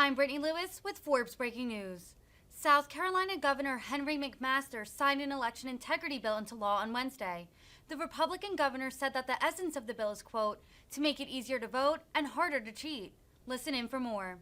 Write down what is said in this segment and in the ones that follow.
I'm Brittany Lewis with Forbes Breaking News. South Carolina Governor Henry McMaster signed an election integrity bill into law on Wednesday. The Republican governor said that the essence of the bill is, quote, to make it easier to vote and harder to cheat. Listen in for more.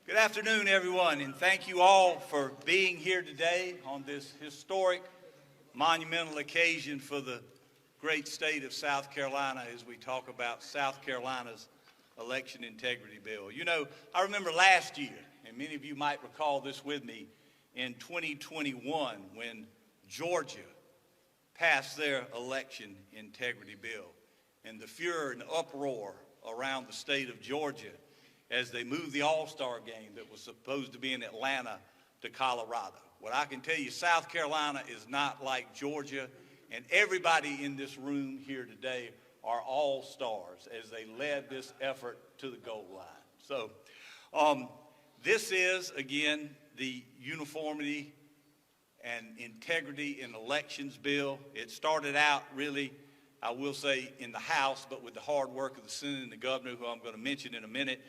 Good afternoon, everyone, and thank you all for being here today on this historic, monumental occasion for the great state of South Carolina as we talk about South Carolina's election integrity bill. You know, I remember last year, and many of you might recall this with me, in 2021 when Georgia passed their election integrity bill, and the furor and uproar around the state of Georgia as they moved the All-Star game that was supposed to be in Atlanta to Colorado. What I can tell you, South Carolina is not like Georgia, and everybody in this room here today are all-stars as they led this effort to the goal line. So this is, again, the Uniformity and Integrity in Elections bill. It started out really, I will say, in the House, but with the hard work of the Senate and the governor, who I'm going to mention in a minute.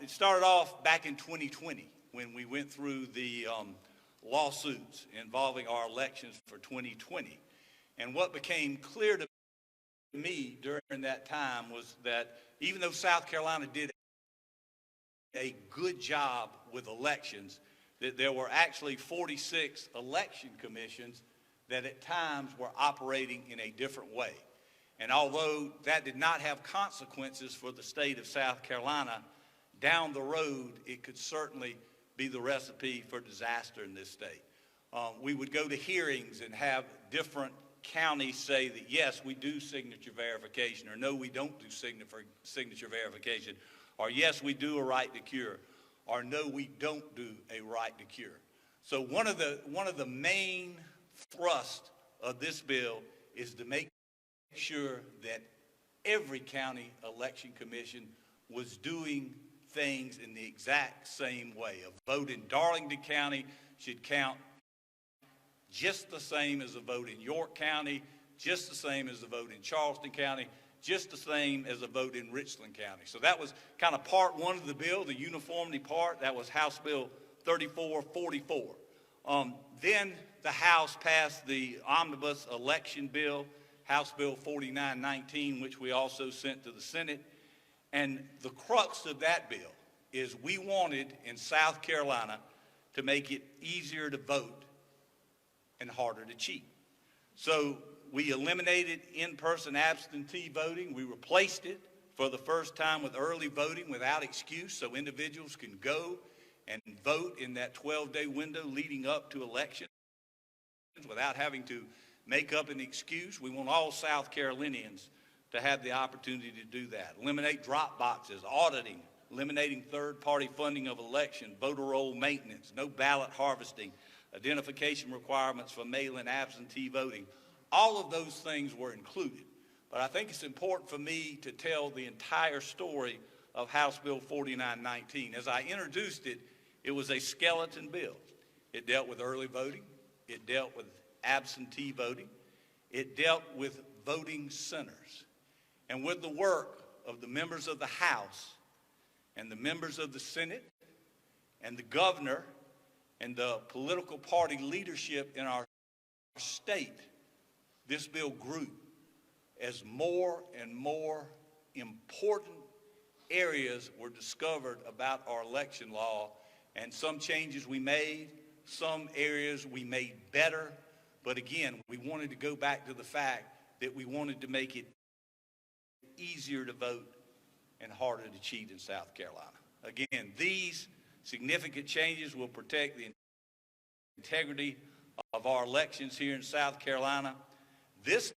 It started off back in 2020 when we went through the lawsuits involving our elections for 2020. And what became clear to me during that time was that even though South Carolina did a good job with elections, that there were actually 46 election commissions that at times were operating in a different way. And although that did not have consequences for the state of South Carolina, down the road, it could certainly be the recipe for disaster in this state. We would go to hearings and have different counties say that, yes, we do signature verification, or no, we don't do signature verification, or yes, we do a right to cure, or no, we don't do a right to cure. So one of the main thrusts of this bill is to make sure that every county election commission was doing things in the exact same way. A vote in Darlington County should count just the same as a vote in York County, just the same as a vote in Charleston County, just the same as a vote in Richland County. So that was kind of part one of the bill, the uniformity part. That was House Bill 3444. Then the House passed the Omnibus election bill, House Bill 4919, which we also sent to the Senate. And the crux of that bill is we wanted in South Carolina to make it easier to vote and harder to cheat. So we eliminated in-person absentee voting. We replaced it for the first time with early voting without excuse, so individuals can go and vote in that 12-day window leading up to elections without having to make up an excuse. We want all South Carolinians to have the opportunity to do that. Eliminate drop boxes, auditing, eliminating third-party funding of election, voter roll maintenance, no ballot harvesting, identification requirements for mail-in absentee voting. All of those things were included. But I think it's important for me to tell the entire story of House Bill 4919. As I introduced it, it was a skeleton bill. It dealt with early voting. It dealt with absentee voting. It dealt with voting centers. And with the work of the members of the House and the members of the Senate and the governor and the political party leadership in our state, this bill grew as more and more important areas were discovered about our election law, and some changes we made, some areas we made better. But again, we wanted to go back to the fact that we wanted to make it easier to vote and harder to cheat in South Carolina. Again, these significant changes will protect the integrity of our elections here in South Carolina. This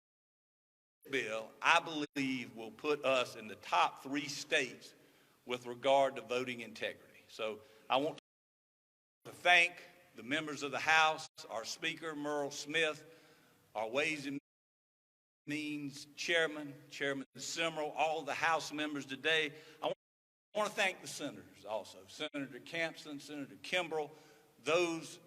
bill, I believe, will put us in the top 3 states with regard to voting integrity. So I want to thank the members of the House, our Speaker, Merle Smith, our Ways and means Chairman Simmerl, all the House members today. I want to thank the senators also, Senator Campson, Senator Kimbrell. Those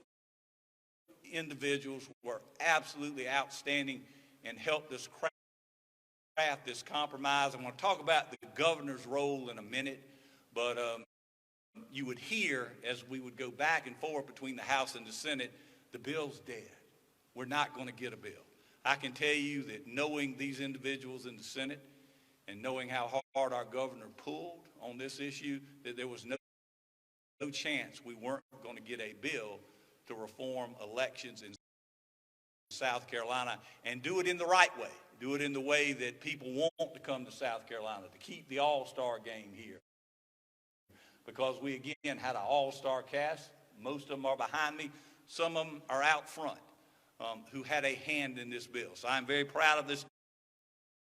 individuals were absolutely outstanding and helped us craft this compromise. I'm going to talk about the governor's role in a minute, but you would hear as we would go back and forth between the House and the Senate, the bill's dead. We're not going to get a bill. I can tell you that knowing these individuals in the Senate and knowing how hard our governor pulled on this issue, that there was no chance we weren't going to get a bill to reform elections in South Carolina and do it in the right way. Do it in the way that people want to come to South Carolina, to keep the all-star game here. Because we, again, had an all-star cast. Most of them are behind me. Some of them are out front who had a hand in this bill. So I'm very proud of this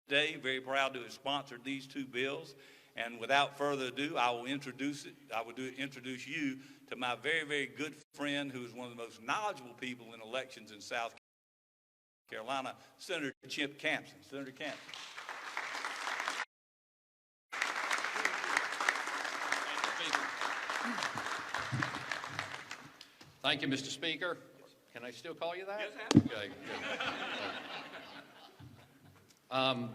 day, very proud to have sponsored these two bills. And without further ado, I will introduce you to my very, very good friend who is one of the most knowledgeable people in elections in South Carolina, Senator Chip Campson. Senator Campson. Thank you, Mr. Speaker. Can I still call you that? Yes, okay, good.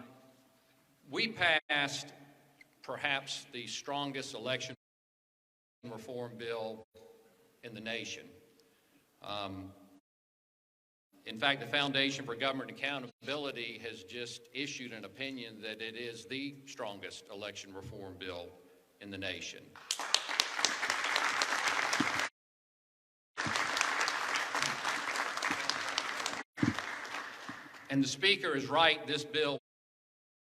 We passed perhaps the strongest election reform bill in the nation. In fact, the Foundation for Government Accountability has just issued an opinion that it is the strongest election reform bill in the nation. And the Speaker is right, this bill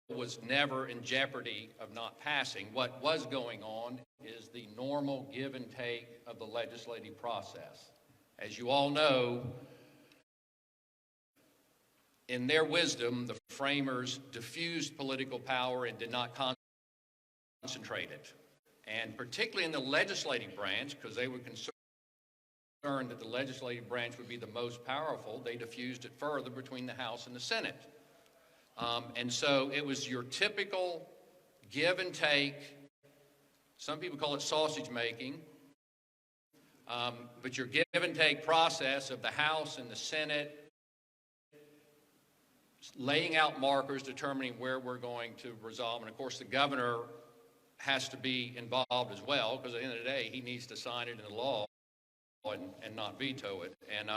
was never in jeopardy of not passing. What was going on is the normal give and take of the legislative process. As you all know, in their wisdom, the framers diffused political power and did not concentrate it. And particularly in the legislative branch, because they were concerned that the legislative branch would be the most powerful, they diffused it further between the House and the Senate. And so it was your typical give and take. Some people call it sausage making, but your give and take process of the House and the Senate laying out markers, determining where we're going to resolve. And of course, the governor has to be involved as well, because at the end of the day, he needs to sign it into law and not veto it. And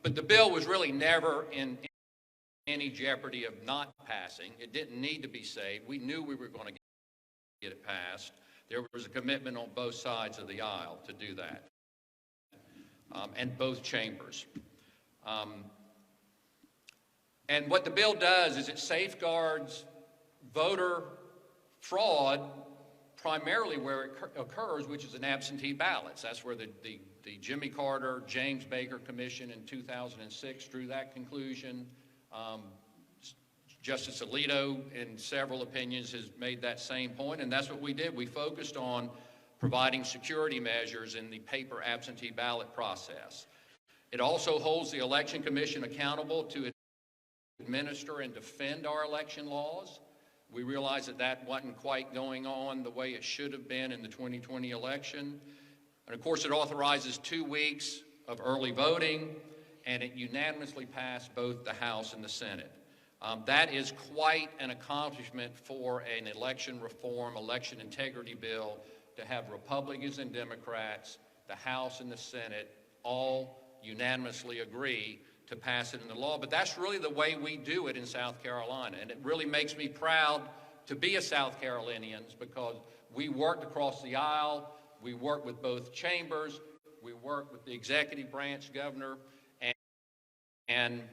but the bill was really never in any jeopardy of not passing. It didn't need to be saved. We knew we were going to get it passed. There was a commitment on both sides of the aisle to do that, and both chambers. And what the bill does is it safeguards voter fraud primarily where it occurs, which is in absentee ballots. That's where the Jimmy Carter, James Baker Commission in 2006 drew that conclusion. Justice Alito, in several opinions, has made that same point, and that's what we did. We focused on providing security measures in the paper absentee ballot process. It also holds the Election Commission accountable to administer and defend our election laws. We realized that that wasn't quite going on the way it should have been in the 2020 election. And of course, it authorizes 2 weeks of early voting, and it unanimously passed both the House and the Senate. That is quite an accomplishment for an election reform, election integrity bill, to have Republicans and Democrats, the House and the Senate, all unanimously agree to pass it into law. But that's really the way we do it in South Carolina. And it really makes me proud to be a South Carolinian, because we worked across the aisle, we worked with both chambers, we worked with the executive branch governor, and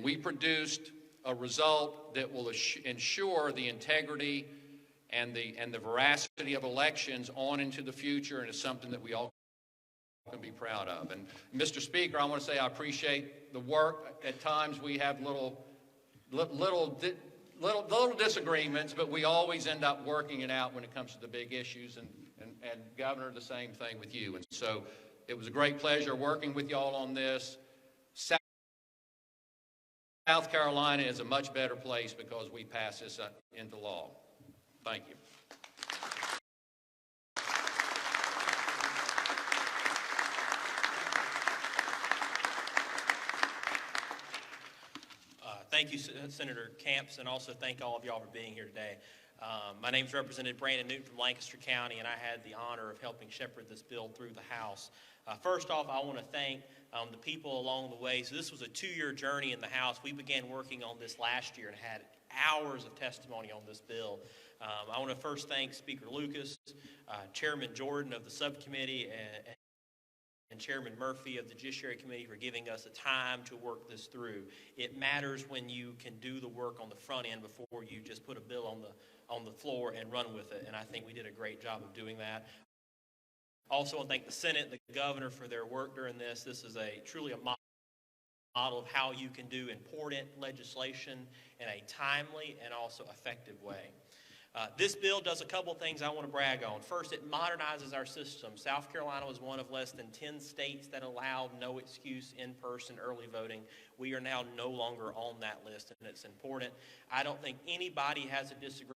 we produced a result that will ensure the integrity and the veracity of elections on into the future, and it's something that we all can be proud of. And Mr. Speaker, I want to say I appreciate the work. At times we have little disagreements, but we always end up working it out when it comes to the big issues. And Governor, the same thing with you. And so it was a great pleasure working with y'all on this. South South Carolina is a much better place because we passed this into law. Thank you. Thank you, Senator Camps, and also thank all of y'all for being here today. My name is Representative Brandon Newton from Lancaster County, and I had the honor of helping shepherd this bill through the House. First off, I want to thank the people along the way. So this was a 2-year journey in the House. We began working on this last year and had hours of testimony on this bill. I want to first thank Speaker Lucas, Chairman Jordan of the subcommittee, and Chairman Murphy of the Judiciary Committee for giving us the time to work this through. It matters when you can do the work on the front end before you just put a bill on the floor and run with it, and I think we did a great job of doing that. Also, I want to thank the Senate and the Governor for their work during this. This is truly a model of how you can do important legislation in a timely and also effective way. This bill does a couple things I want to brag on. First, it modernizes our system. South Carolina was one of less than 10 states that allowed no excuse in-person early voting. We are now no longer on that list, and it's important. I don't think anybody has a disagreement.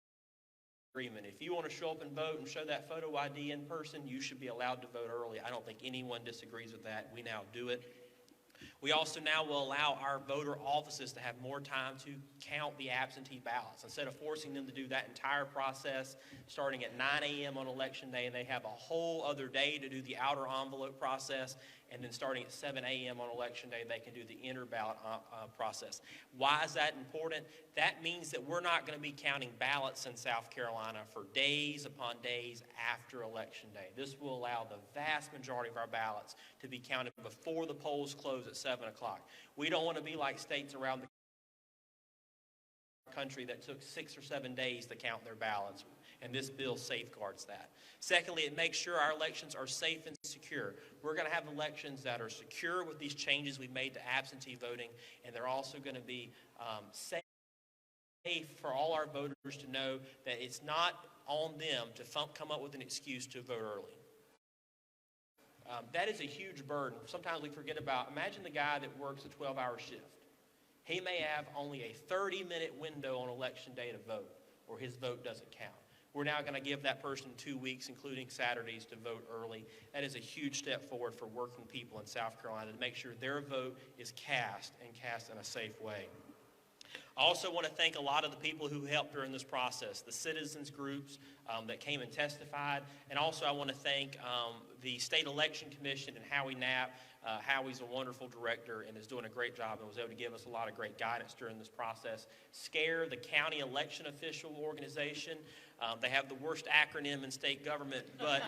If you want to show up and vote and show that photo ID in person, you should be allowed to vote early. I don't think anyone disagrees with that. We now do it. We also now will allow our voter offices to have more time to count the absentee ballots. Instead of forcing them to do that entire process starting at 9 a.m. on Election Day, and they have a whole other day to do the outer envelope process, and then starting at 7 a.m. on Election Day, they can do the inner ballot process. Why is that important? That means that we're not going to be counting ballots in South Carolina for days upon days after Election Day. This will allow the vast majority of our ballots to be counted before the polls close at 7 o'clock. We don't want to be like states around the country that took 6 or 7 days to count their ballots, and this bill safeguards that. Secondly, it makes sure our elections are safe and secure. We're going to have elections that are secure with these changes we've made to absentee voting, and they're also going to be safe for all our voters to know that it's not on them to come up with an excuse to vote early. That is a huge burden. Sometimes we forget about, imagine the guy that works a 12-hour shift. He may have only a 30-minute window on Election Day to vote, or his vote doesn't count. We're now going to give that person 2 weeks, including Saturdays, to vote early. That is a huge step forward for working people in South Carolina to make sure their vote is cast in a safe way. I also want to thank a lot of the people who helped during this process, the citizens groups that came and testified, and also I want to thank the State Election Commission and Howie Knapp. Howie's a wonderful director and is doing a great job and was able to give us a lot of great guidance during this process. SCARE, the County Election Official Organization, they have the worst acronym in state government, but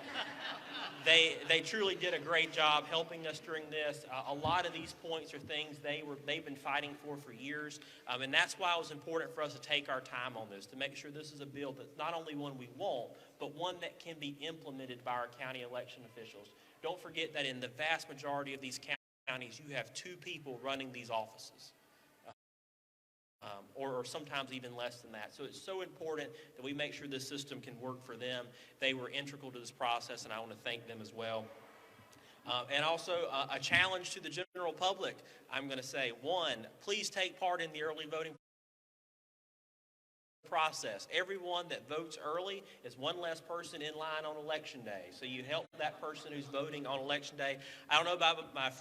they truly did a great job helping us during this. A lot of these points are things they've been fighting for years, and that's why it was important for us to take our time on this, to make sure this is a bill that's not only one we want, but one that can be implemented by our county election officials. Don't forget that in the vast majority of these counties, you have 2 people running these offices, or sometimes even less than that. So it's so important that we make sure this system can work for them. They were integral to this process, and I want to thank them as well. And also a challenge to the general public, I'm going to say, 1, please take part in the early voting process. Everyone that votes early is one less person in line on Election Day. So you help that person who's voting on Election Day. I don't know about my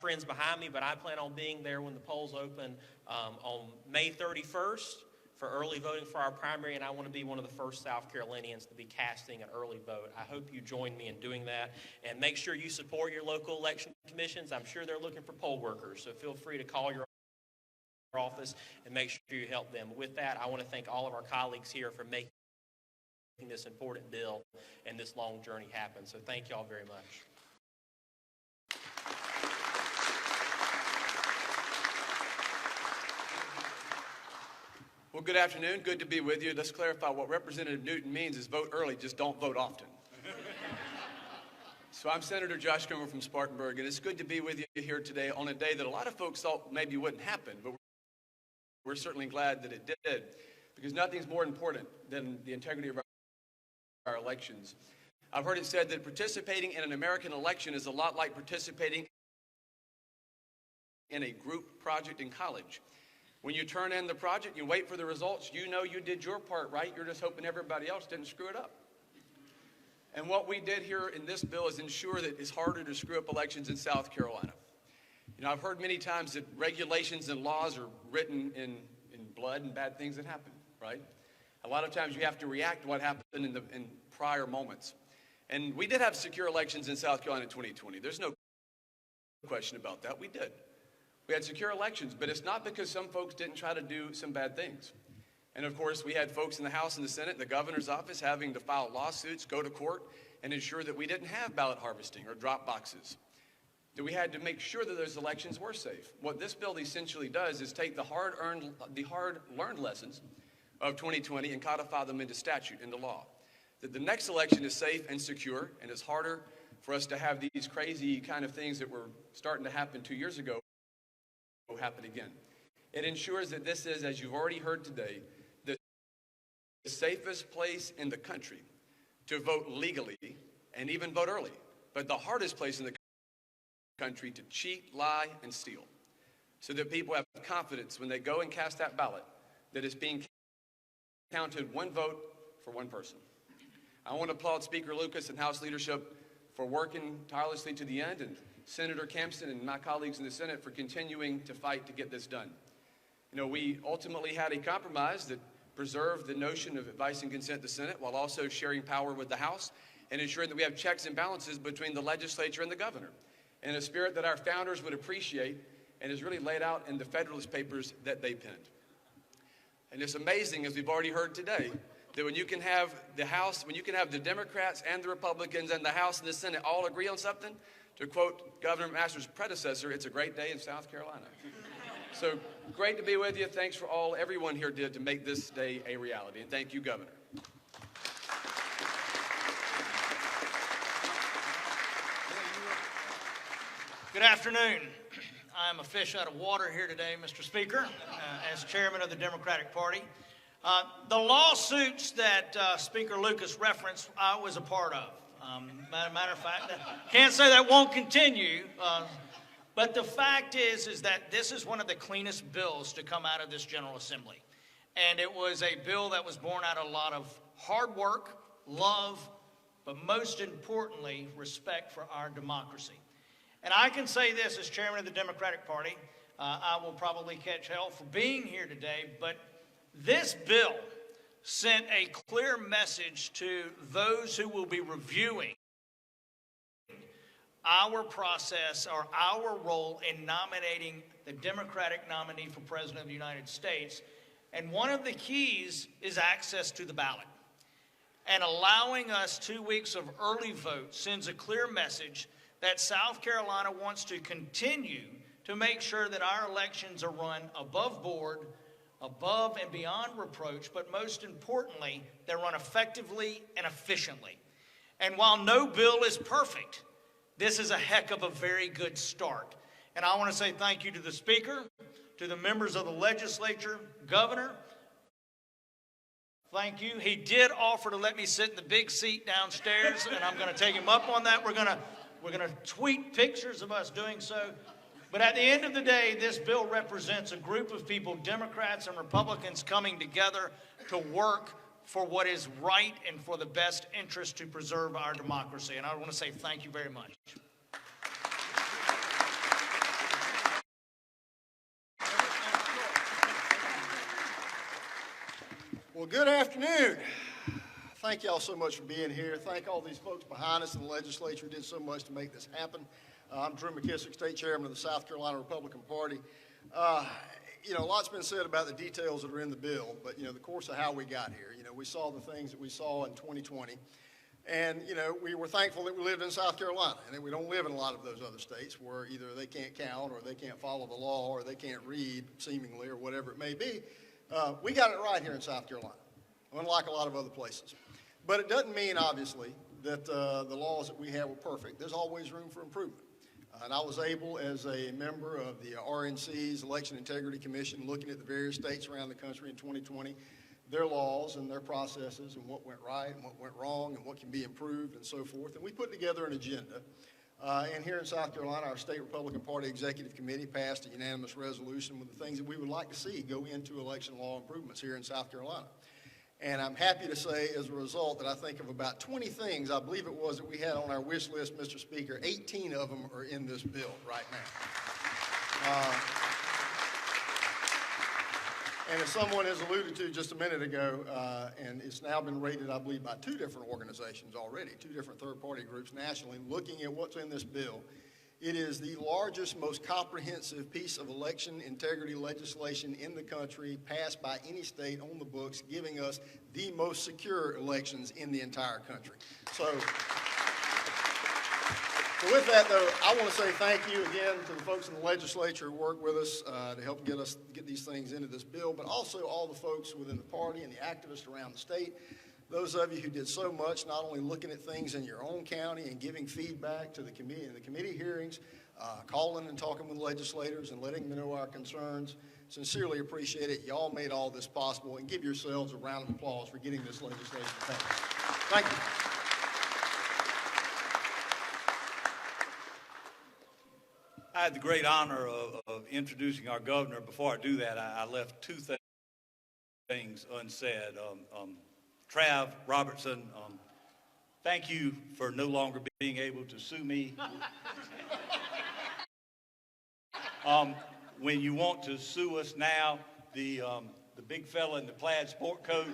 friends behind me, but I plan on being there when the polls open on May 31st for early voting for our primary, and I want to be one of the first South Carolinians to be casting an early vote. I hope you join me in doing that, and make sure you support your local election commissions. I'm sure they're looking for poll workers, so feel free to call your office and make sure you help them. With that, I want to thank all of our colleagues here for making this important bill and this long journey happen. So thank you all very much. Well, good afternoon. Good to be with you. Let's clarify what Representative Newton means is vote early, just don't vote often. So I'm Senator Josh Grimmer from Spartanburg, and it's good to be with you here today on a day that a lot of folks thought maybe wouldn't happen, but we're certainly glad that it did, because nothing's more important than the integrity of our elections. I've heard it said that participating in an American election is a lot like participating in a group project in college. When you turn in the project, you wait for the results, you know you did your part right, you're just hoping everybody else didn't screw it up. And what we did here in this bill is ensure that it's harder to screw up elections in South Carolina. You know, I've heard many times that regulations and laws are written in blood and bad things that happen, right? A lot of times you have to react to what happened in prior moments. And we did have secure elections in South Carolina in 2020. There's no question about that. We did. We had secure elections, but it's not because some folks didn't try to do some bad things. And of course, we had folks in the House and the Senate, and the governor's office having to file lawsuits, go to court, and ensure that we didn't have ballot harvesting or drop boxes. That we had to make sure that those elections were safe. What this bill essentially does is take the hard-learned lessons of 2020 and codify them into statute, into law. That the next election is safe and secure, and it's harder for us to have these crazy kind of things that were starting to happen 2 years ago happen again. It ensures that this is, as you've already heard today, the safest place in the country to vote legally and even vote early, but the hardest place in the country to cheat, lie, and steal, so that people have confidence when they go and cast that ballot that it's being counted one vote for one person. I want to applaud Speaker Lucas and House leadership for working tirelessly to the end, and Senator Campson and my colleagues in the Senate for continuing to fight to get this done. You know, we ultimately had a compromise that preserved the notion of advice and consent to the Senate while also sharing power with the House and ensuring that we have checks and balances between the legislature and the governor, in a spirit that our founders would appreciate and is really laid out in the Federalist Papers that they penned. And it's amazing, as we've already heard today, that when you can have the House, when you can have the Democrats and the Republicans and the House and the Senate all agree on something, to quote Governor McMaster's predecessor, it's a great day in South Carolina. So great to be with you. Thanks for all everyone here did to make this day a reality. And thank you, Governor. Good afternoon. I'm a fish out of water here today, Mr. Speaker, as chairman of the Democratic Party. The lawsuits that Speaker Lucas referenced, I was a part of. Matter of fact, can't say that won't continue, but the fact is that this is one of the cleanest bills to come out of this General Assembly. And it was a bill that was born out of a lot of hard work, love, but most importantly, respect for our democracy. And I can say this as chairman of the Democratic Party, I will probably catch hell for being here today, but this bill sent a clear message to those who will be reviewing our process or our role in nominating the Democratic nominee for President of the United States. And one of the keys is access to the ballot. And allowing us 2 weeks of early vote sends a clear message that South Carolina wants to continue to make sure that our elections are run above board, above and beyond reproach, but most importantly, they're run effectively and efficiently. And while no bill is perfect, this is a heck of a very good start. And I want to say thank you to the Speaker, to the members of the legislature, Governor. Thank you. He did offer to let me sit in the big seat downstairs, and I'm going to take him up on that. We're going to tweet pictures of us doing so. But at the end of the day, this bill represents a group of people, Democrats and Republicans, coming together to work for what is right and for the best interest to preserve our democracy. And I want to say thank you very much. Well, good afternoon. Thank y'all so much for being here. Thank all these folks behind us in the legislature who did so much to make this happen. I'm Drew Mckissick, State Chairman of the South Carolina Republican Party. You know, a lot's been said about the details that are in the bill, but, you know, the course of how we got here. You know, we saw the things that we saw in 2020, and, you know, we were thankful that we lived in South Carolina, and that we don't live in a lot of those other states where either they can't count or they can't follow the law or they can't read, seemingly, or whatever it may be. We got it right here in South Carolina, unlike a lot of other places. But it doesn't mean, obviously, that the laws that we have were perfect. There's always room for improvement. And I was able, as a member of the RNC's Election Integrity Commission, looking at the various states around the country in 2020, their laws and their processes and what went right and what went wrong and what can be improved and so forth. And we put together an agenda And here in South Carolina, our State Republican Party Executive Committee passed a unanimous resolution with the things that we would like to see go into election law improvements here in South Carolina. And I'm happy to say, as a result, that I think of about 20 things, I believe it was, that we had on our wish list, Mr. Speaker. 18 of them are in this bill right now. And as someone has alluded to just a minute ago, and it's now been rated, I believe, by 2 different organizations already, 2 different third-party groups nationally, looking at what's in this bill. It is the largest, most comprehensive piece of election integrity legislation in the country, passed by any state on the books, giving us the most secure elections in the entire country. So with that, though, I want to say thank you again to the folks in the legislature who worked with us to help get these things into this bill, but also all the folks within the party and the activists around the state. Those of you who did so much, not only looking at things in your own county and giving feedback to the committee in the committee hearings, calling and talking with legislators and letting them know our concerns. Sincerely appreciate it. Y'all made all this possible, and give yourselves a round of applause for getting this legislation passed. Thank you. I had the great honor of introducing our governor. Before I do that, I left 2 things unsaid. Trav Robertson, thank you for no longer being able to sue me. When you want to sue us now, the big fella in the plaid sport coat,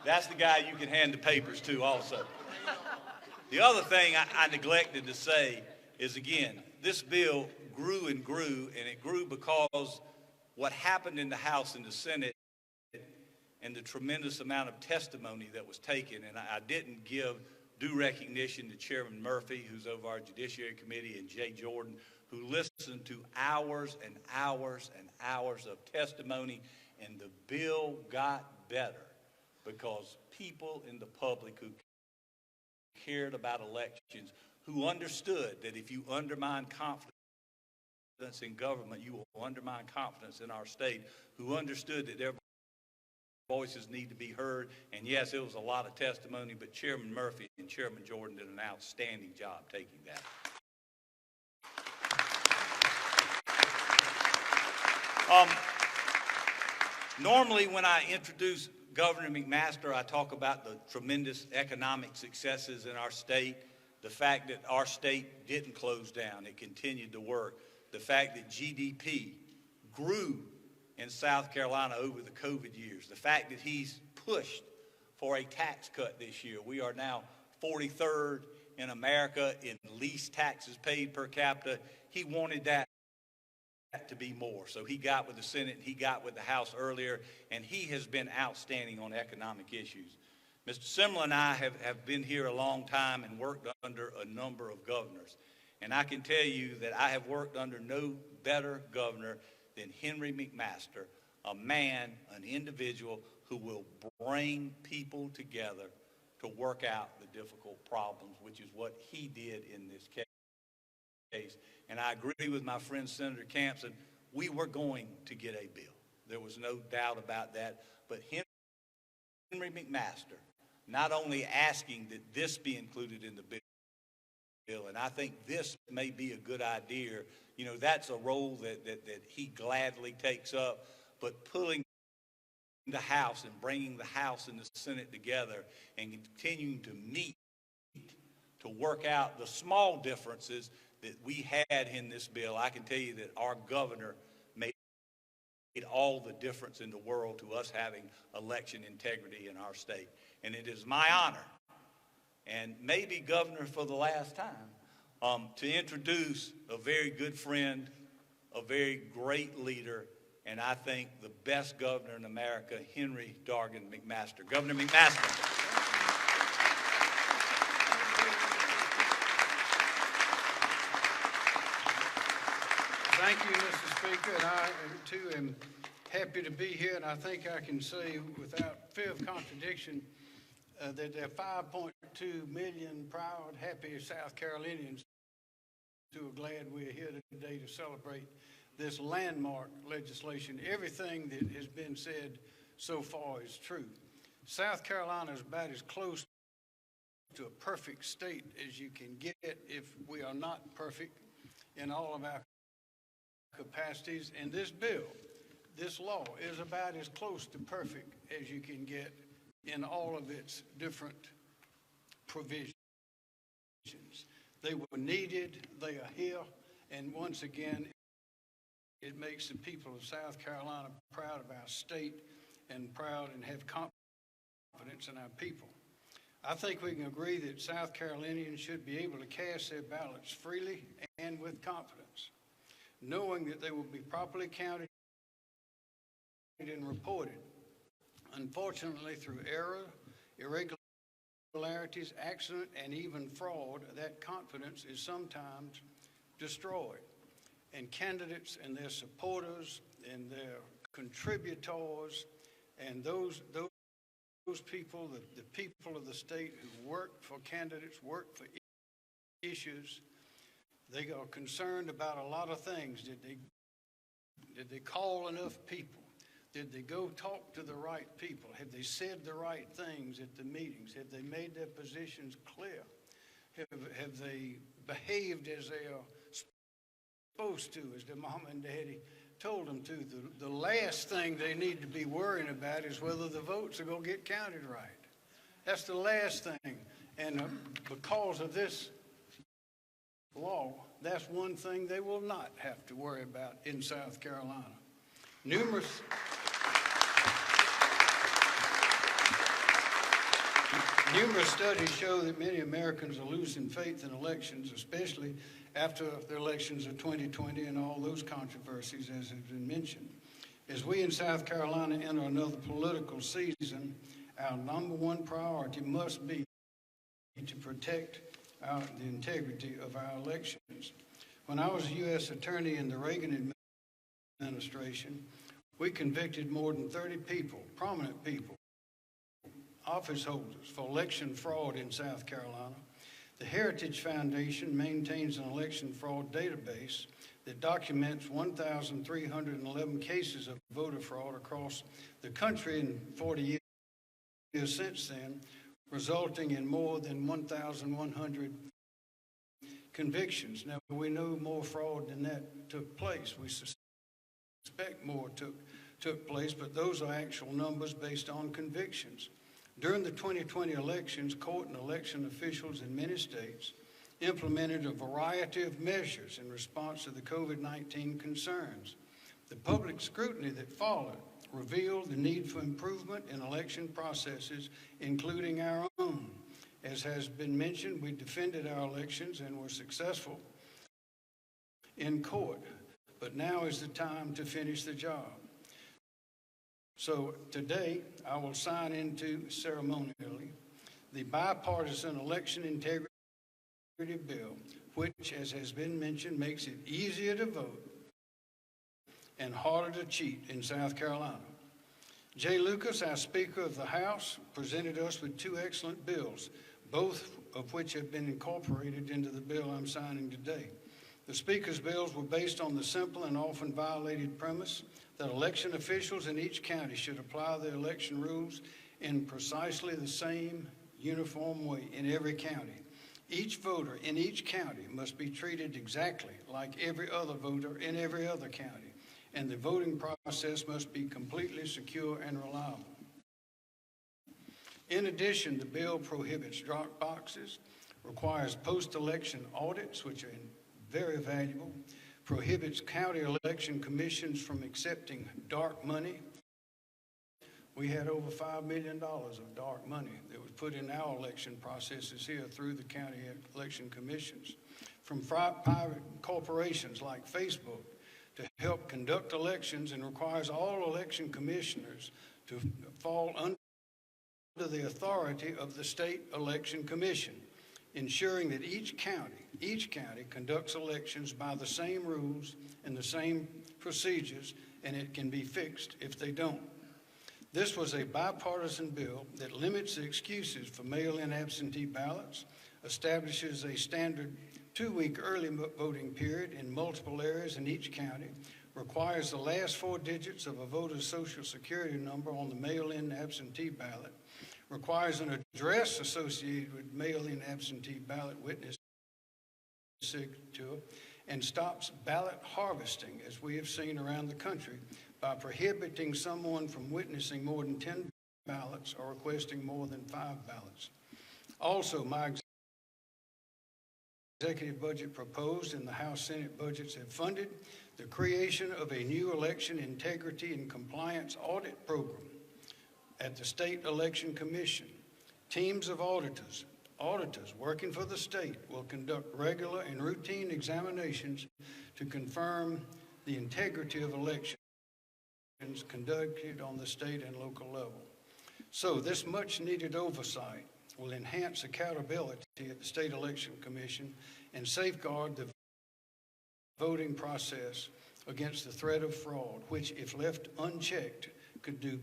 that's the guy you can hand the papers to also. The other thing I neglected to say is, again, this bill grew and grew, and it grew because what happened in the House and the Senate and the tremendous amount of testimony that was taken. And I didn't give due recognition to Chairman Murphy, who's over our Judiciary Committee, and Jay Jordan, who listened to hours and hours and hours of testimony, and the bill got better because people in the public who cared about elections, who understood that if you undermine confidence in government, you will undermine confidence in our state, who understood that their voices need to be heard. And yes, it was a lot of testimony, but Chairman Murphy and Chairman Jordan did an outstanding job taking that. Normally when I introduce Governor McMaster, I talk about the tremendous economic successes in our state, the fact that our state didn't close down, it continued to work, the fact that GDP grew in South Carolina over the COVID years, the fact that he's pushed for a tax cut this year. We are now 43rd in America in least taxes paid per capita. He wanted that to be more. So he got with the Senate, he got with the House earlier, and he has been outstanding on economic issues. Mr. Simla and I have been here a long time and worked under a number of governors. And I can tell you that I have worked under no better governor than Henry McMaster, a man, an individual who will bring people together to work out the difficult problems, which is what he did in this case. And I agree with my friend Senator Campson, we were going to get a bill. There was no doubt about that. But Henry McMaster, not only asking that this be included in the bill, and I think this may be a good idea. You know, that's a role that he gladly takes up, but pulling the House and bringing the House and the Senate together and continuing to meet to work out the small differences that we had in this bill. I can tell you that our governor made all the difference in the world to us having election integrity in our state. And it is my honor, and maybe governor for the last time, to introduce a very good friend, a very great leader, and I think the best governor in America, Henry Dargan McMaster. Governor McMaster. Thank you, Mr. Speaker, and I, too, am happy to be here, and I think I can say without fear of contradiction that there are 5.2 million proud, happy South Carolinians who are glad we're here today to celebrate this landmark legislation. Everything that has been said so far is true. South Carolina is about as close to a perfect state as you can get if we are not perfect in all of our capacities. And this bill, this law, is about as close to perfect as you can get in all of its different provisions. They were needed, they are here, and once again, it makes the people of South Carolina proud of our state and proud and have confidence in our people. I think we can agree that South Carolinians should be able to cast their ballots freely and with confidence, knowing that they will be properly counted and reported. Unfortunately, through error, irregularities, accident, and even fraud, that confidence is sometimes destroyed. And candidates and their supporters and their contributors and those people, the people of the state who work for candidates, work for issues, they are concerned about a lot of things. Did they call enough people? Did they go talk to the right people? Have they said the right things at the meetings? Have they made their positions clear? Have they behaved as they are supposed to, as their mom and daddy told them to? The last thing they need to be worrying about is whether the votes are going to get counted right. That's the last thing. And because of this law, that's one thing they will not have to worry about in South Carolina. Numerous studies show that many Americans are losing faith in elections, especially after the elections of 2020 and all those controversies, as has been mentioned. As we in South Carolina enter another political season, our number one priority must be to protect the integrity of our elections. When I was a U.S. Attorney in the Reagan administration, we convicted more than 30 people, prominent people, office holders, for election fraud in South Carolina. The Heritage Foundation maintains an election fraud database that documents 1,311 cases of voter fraud across the country in 40 years since then, resulting in more than 1,100 convictions. Now, we know more fraud than that took place. We suspect more took place, but those are actual numbers based on convictions. During the 2020 elections, court and election officials in many states implemented a variety of measures in response to the COVID-19 concerns. The public scrutiny that followed revealed the need for improvement in election processes, including our own. As has been mentioned, we defended our elections and were successful in court, but now is the time to finish the job. So today, I will sign into ceremonially the Bipartisan Election Integrity Bill, which, as has been mentioned, makes it easier to vote and harder to cheat in South Carolina. Jay Lucas, our Speaker of the House, presented us with two excellent bills, both of which have been incorporated into the bill I'm signing today. The Speaker's bills were based on the simple and often violated premise that election officials in each county should apply their election rules in precisely the same uniform way in every county. Each voter in each county must be treated exactly like every other voter in every other county, and the voting process must be completely secure and reliable. In addition, the bill prohibits drop boxes, requires post-election audits, which are very valuable, prohibits county election commissions from accepting dark money. We had over $5 million of dark money that was put in our election processes here through the county election commissions. From private corporations like Facebook to help conduct elections, and requires all election commissioners to fall under the authority of the State Election Commission, ensuring that each county conducts elections by the same rules and the same procedures, and it can be fixed if they don't. This was a bipartisan bill that limits the excuses for mail-in absentee ballots, establishes a standard 2-week early voting period in multiple areas in each county, requires the last 4 digits of a voter's Social Security number on the mail-in absentee ballot, requires an address associated with mail-in absentee ballot witness signature, and stops ballot harvesting, as we have seen around the country, by prohibiting someone from witnessing more than 10 ballots or requesting more than 5 ballots. Also, my executive budget proposed and the House Senate budgets have funded the creation of a new election integrity and compliance audit program at the State Election Commission. Teams of auditors working for the state will conduct regular and routine examinations to confirm the integrity of elections conducted on the state and local level. So this much needed oversight will enhance accountability at the State Election Commission and safeguard the voting process against the threat of fraud, which, if left unchecked, could do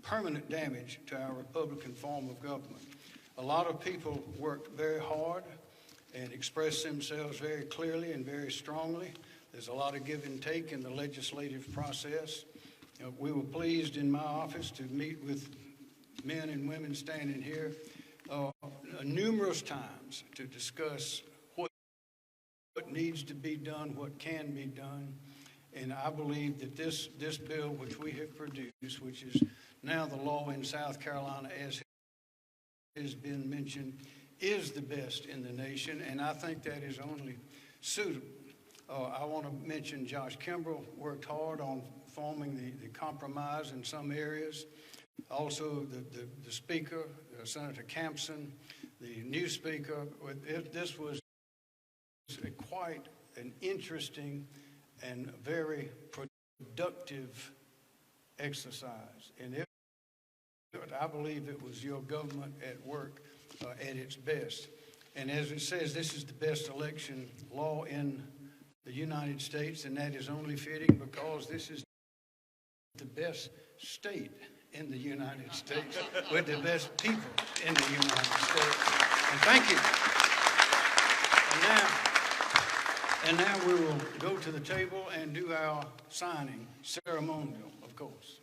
permanent damage to our Republican form of government. A lot of people worked very hard and expressed themselves very clearly and very strongly. There's a lot of give and take in the legislative process. We were pleased in my office to meet with men and women standing here numerous times to discuss what needs to be done, what can be done. And I believe that this bill which we have produced, which is now the law in South Carolina, as has been mentioned, is the best in the nation, and I think that is only suitable. I want to mention Josh Kimbrell worked hard on forming the compromise in some areas. Also, the Speaker, Senator Campson, the new Speaker. This was quite an interesting and very productive exercise. And I believe it was your government at work at its best. And as it says, this is the best election law in the United States, and that is only fitting because this is the best state in the United States with the best people in the United States. And thank you. And now we will go to the table and do our signing ceremonial, of course.